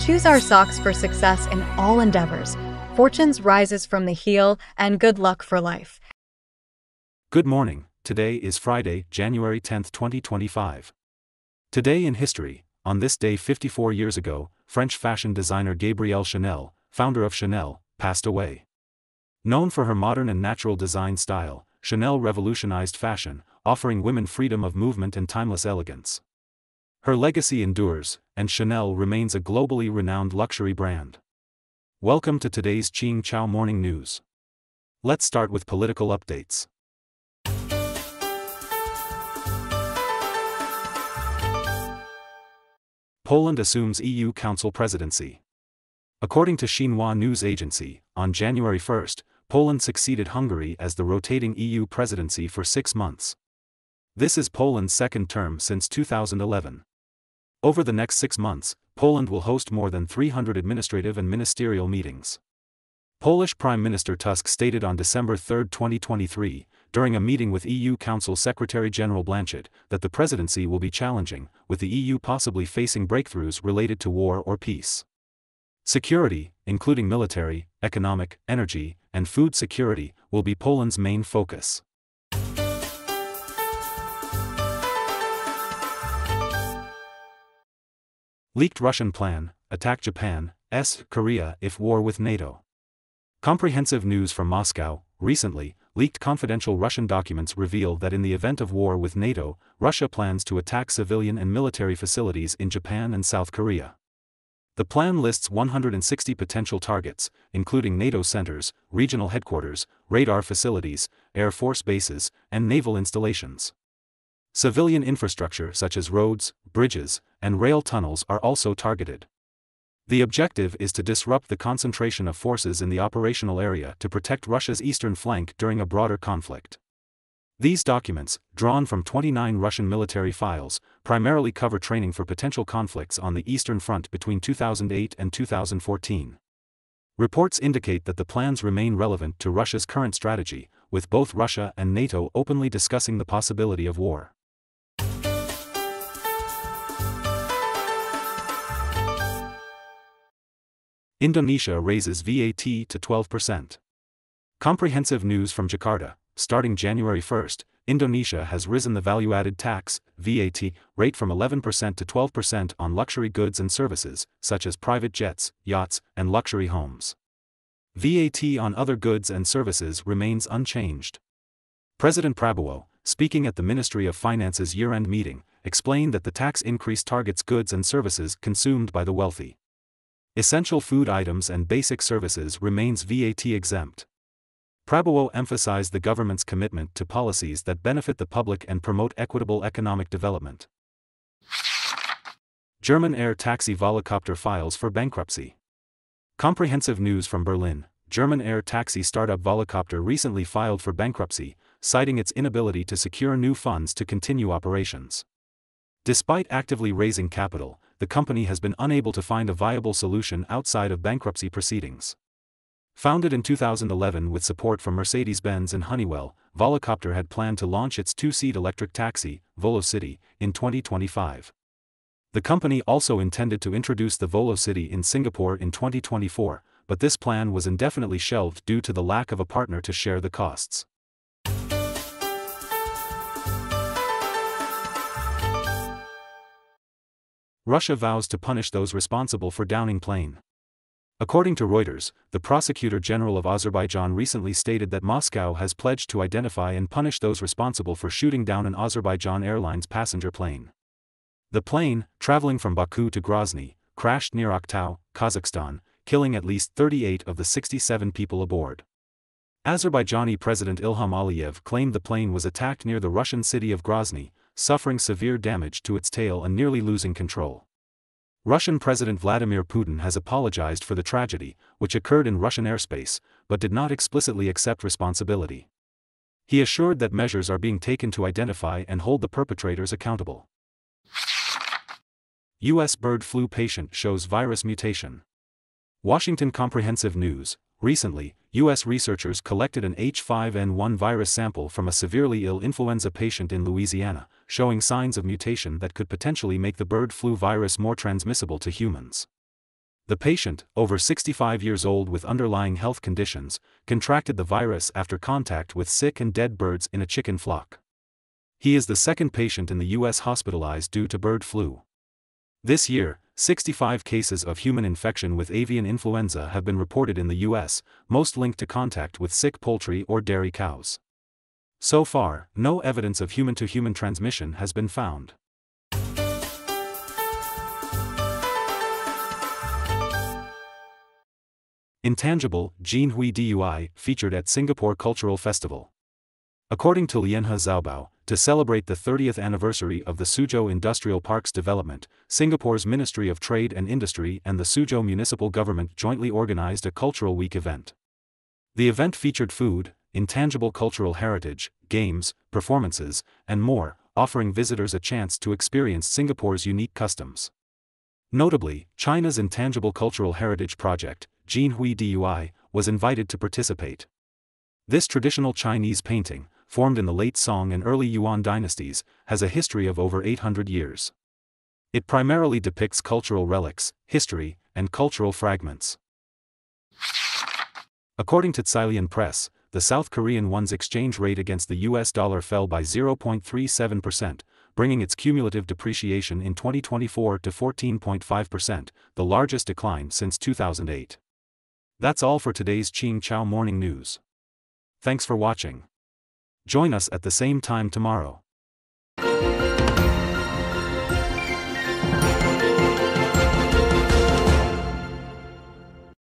choose our socks for success in all endeavors. Fortunes rises from the heel, and good luck for life. Good morning. Today is Friday, January 10, 2025. Today in history, on this day 54 years ago, French fashion designer Gabrielle Chanel, founder of Chanel, passed away. Known for her modern and natural design style, Chanel revolutionized fashion, offering women freedom of movement and timeless elegance. Her legacy endures, and Chanel remains a globally renowned luxury brand. Welcome to today's Ching Chow Morning News. Let's start with political updates. Poland assumes EU Council presidency. According to Xinhua news agency, on January 1, Poland succeeded Hungary as the rotating EU presidency for 6 months. This is Poland's second term since 2011. Over the next 6 months, Poland will host more than 300 administrative and ministerial meetings. Polish Prime Minister Tusk stated on December 3, 2023, during a meeting with EU Council Secretary-General Blanchett, that the presidency will be challenging, with the EU possibly facing breakthroughs related to war or peace. Security, including military, economic, energy, and food security, will be Poland's main focus. Leaked Russian plan, attack Japan's Korea if war with NATO. Comprehensive news from Moscow. Recently, leaked confidential Russian documents reveal that in the event of war with NATO, Russia plans to attack civilian and military facilities in Japan and South Korea. The plan lists 160 potential targets, including NATO centers, regional headquarters, radar facilities, air force bases, and naval installations. Civilian infrastructure such as roads, bridges, and rail tunnels are also targeted. The objective is to disrupt the concentration of forces in the operational area to protect Russia's eastern flank during a broader conflict. These documents, drawn from 29 Russian military files, primarily cover training for potential conflicts on the Eastern Front between 2008 and 2014. Reports indicate that the plans remain relevant to Russia's current strategy, with both Russia and NATO openly discussing the possibility of war. Indonesia raises VAT to 12%. Comprehensive news from Jakarta. Starting January 1, Indonesia has risen the value-added tax (VAT) rate from 11% to 12% on luxury goods and services, such as private jets, yachts, and luxury homes. VAT on other goods and services remains unchanged. President Prabowo, speaking at the Ministry of Finance's year-end meeting, explained that the tax increase targets goods and services consumed by the wealthy. Essential food items and basic services remains VAT exempt. Prabowo emphasized the government's commitment to policies that benefit the public and promote equitable economic development. German air taxi Volocopter files for bankruptcy. Comprehensive news from Berlin. German air taxi startup Volocopter recently filed for bankruptcy, citing its inability to secure new funds to continue operations. Despite actively raising capital, the company has been unable to find a viable solution outside of bankruptcy proceedings. Founded in 2011 with support from Mercedes-Benz and Honeywell, Volocopter had planned to launch its two-seat electric taxi, VoloCity, in 2025. The company also intended to introduce the VoloCity in Singapore in 2024, but this plan was indefinitely shelved due to the lack of a partner to share the costs. Russia vows to punish those responsible for downing plane. According to Reuters, the Prosecutor General of Azerbaijan recently stated that Moscow has pledged to identify and punish those responsible for shooting down an Azerbaijan Airlines passenger plane. The plane, traveling from Baku to Grozny, crashed near Aktau, Kazakhstan, killing at least 38 of the 67 people aboard. Azerbaijani President Ilham Aliyev claimed the plane was attacked near the Russian city of Grozny, suffering severe damage to its tail and nearly losing control. Russian President Vladimir Putin has apologized for the tragedy, which occurred in Russian airspace, but did not explicitly accept responsibility. He assured that measures are being taken to identify and hold the perpetrators accountable. U.S. bird flu patient shows virus mutation. Washington Comprehensive News. Recently, U.S. researchers collected an H5N1 virus sample from a severely ill influenza patient in Louisiana, showing signs of mutation that could potentially make the bird flu virus more transmissible to humans. The patient, over 65 years old with underlying health conditions, contracted the virus after contact with sick and dead birds in a chicken flock. He is the second patient in the U.S. hospitalized due to bird flu. This year, 65 cases of human infection with avian influenza have been reported in the U.S., most linked to contact with sick poultry or dairy cows. So far, no evidence of human-to-human transmission has been found. Intangible, Jin Hui Dui, featured at Singapore Cultural Festival. According to Lianhe Xiaobao, to celebrate the 30th anniversary of the Suzhou Industrial Park's development, Singapore's Ministry of Trade and Industry and the Suzhou Municipal Government jointly organized a Cultural Week event. The event featured food, intangible cultural heritage, games, performances, and more, offering visitors a chance to experience Singapore's unique customs. Notably, China's Intangible Cultural Heritage Project, Jin Hui Dui, was invited to participate. This traditional Chinese painting, formed in the late Song and early Yuan dynasties, has a history of over 800 years. It primarily depicts cultural relics, history, and cultural fragments. According to Cailian Press, the South Korean won's exchange rate against the US dollar fell by 0.37%, bringing its cumulative depreciation in 2024 to 14.5%, the largest decline since 2008. That's all for today's Qing Chao Morning News. Thanks for watching. Join us at the same time tomorrow.